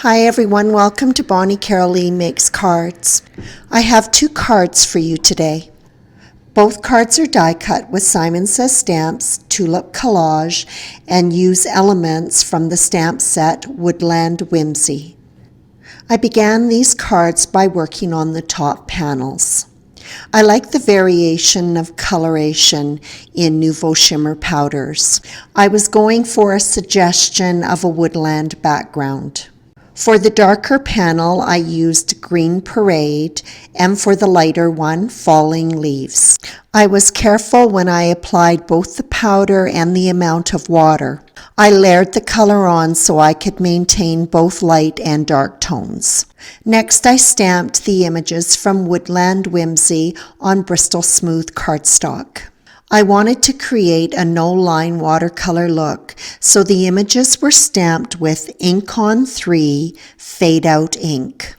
Hi everyone, welcome to Bonnie Caroline Makes Cards. I have 2 cards for you today. Both cards are die cut with Simon Says Stamps, Tulip Collage, and use elements from the stamp set Woodland, Whimsy. I began these cards by working on the top panels. I like the variation of coloration in Nouveau Shimmer powders. I was going for a suggestion of a woodland background. For the darker panel, I used Green Parade, and for the lighter one, Falling Leaves. I was careful when I applied both the powder and the amount of water. I layered the color on so I could maintain both light and dark tones. Next, I stamped the images from Woodland Whimsy on Bristol Smooth cardstock. I wanted to create a no-line watercolor look, so the images were stamped with Ink on 3 fade-out ink.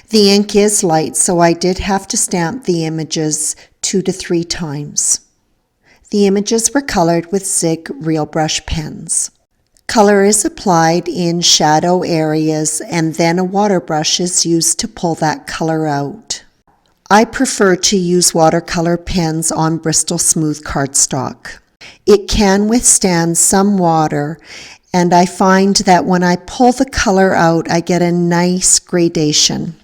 The ink is light, so I did have to stamp the images 2 to 3 times. The images were colored with Zig Real Brush pens. Color is applied in shadow areas, and then a water brush is used to pull that color out. I prefer to use watercolor pens on Bristol Smooth cardstock. It can withstand some water, and I find that when I pull the color out, I get a nice gradation.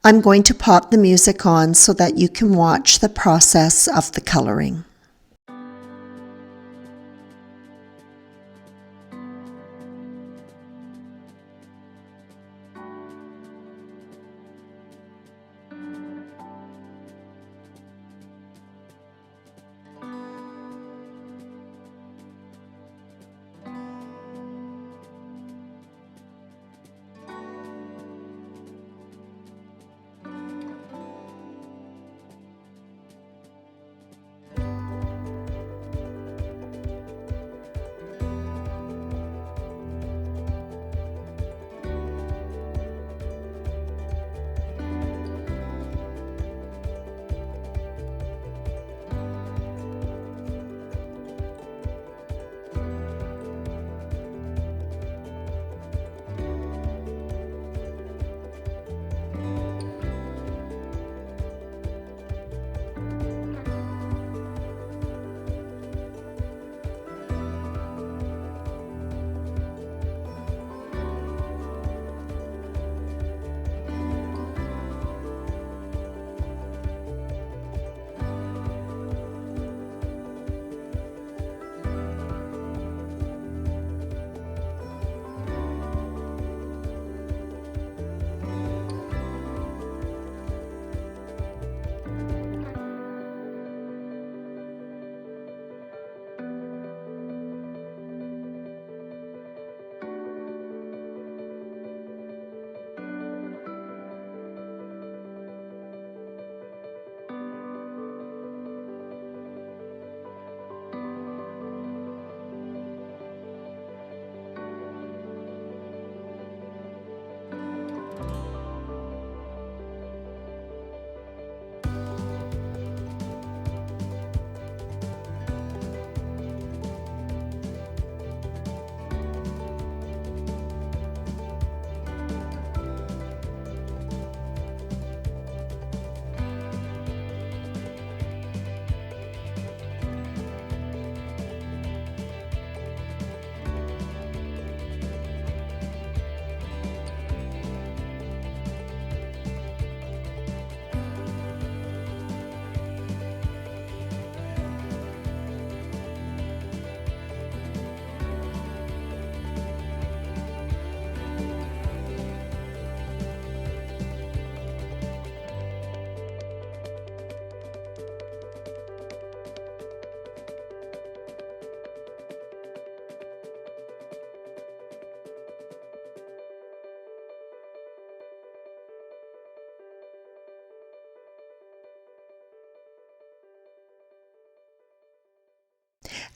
I'm going to pop the music on so that you can watch the process of the coloring.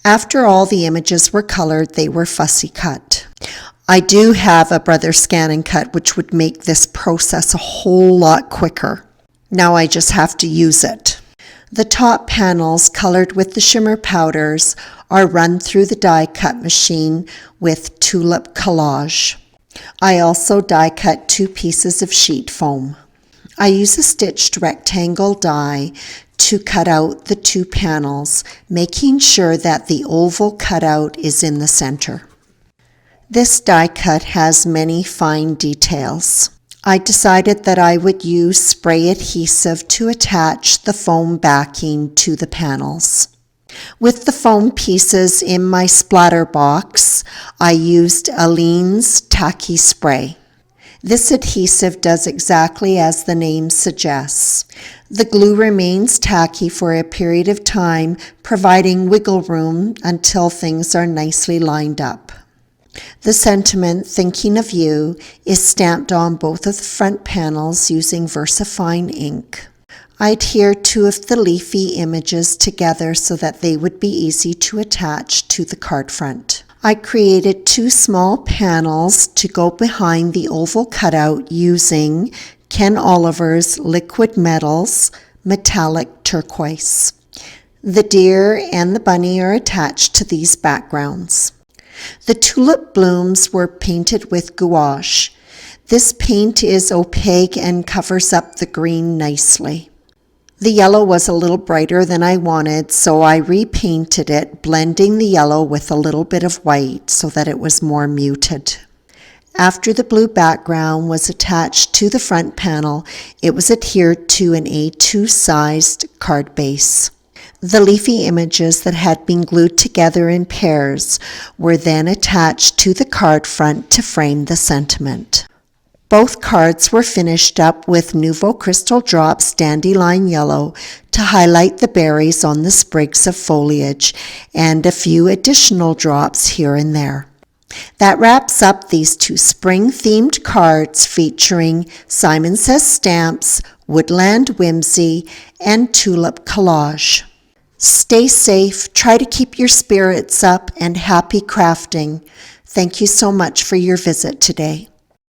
After all the images were colored, they were fussy cut. I do have a Brother Scan and Cut, which would make this process a whole lot quicker. Now I just have to use it. The top panels, colored with the shimmer powders, are run through the die cut machine with Tulip Collage. I also die cut 2 pieces of sheet foam. I use a stitched rectangle die to cut out the 2 panels, making sure that the oval cutout is in the center. This die cut has many fine details. I decided that I would use spray adhesive to attach the foam backing to the panels. With the foam pieces in my splatter box, I used Aleene's Tacky Spray. This adhesive does exactly as the name suggests. The glue remains tacky for a period of time, providing wiggle room until things are nicely lined up. The sentiment, "Thinking of You," is stamped on both of the front panels using VersaFine ink. I adhered 2 of the leafy images together so that they would be easy to attach to the card front. I created 2 small panels to go behind the oval cutout using Ken Oliver's Liquid Metals Metallic Turquoise. The deer and the bunny are attached to these backgrounds. The tulip blooms were painted with gouache. This paint is opaque and covers up the green nicely. The yellow was a little brighter than I wanted, so I repainted it, blending the yellow with a little bit of white so that it was more muted. After the blue background was attached to the front panel, it was adhered to an A2 sized card base. The leafy images that had been glued together in pairs were then attached to the card front to frame the sentiment. Both cards were finished up with Nouveau Crystal Drops Dandelion Yellow to highlight the berries on the sprigs of foliage, and a few additional drops here and there. That wraps up these 2 spring-themed cards featuring Simon Says Stamps, Woodland Whimsy, and Tulip Collage. Stay safe, try to keep your spirits up, and happy crafting. Thank you so much for your visit today.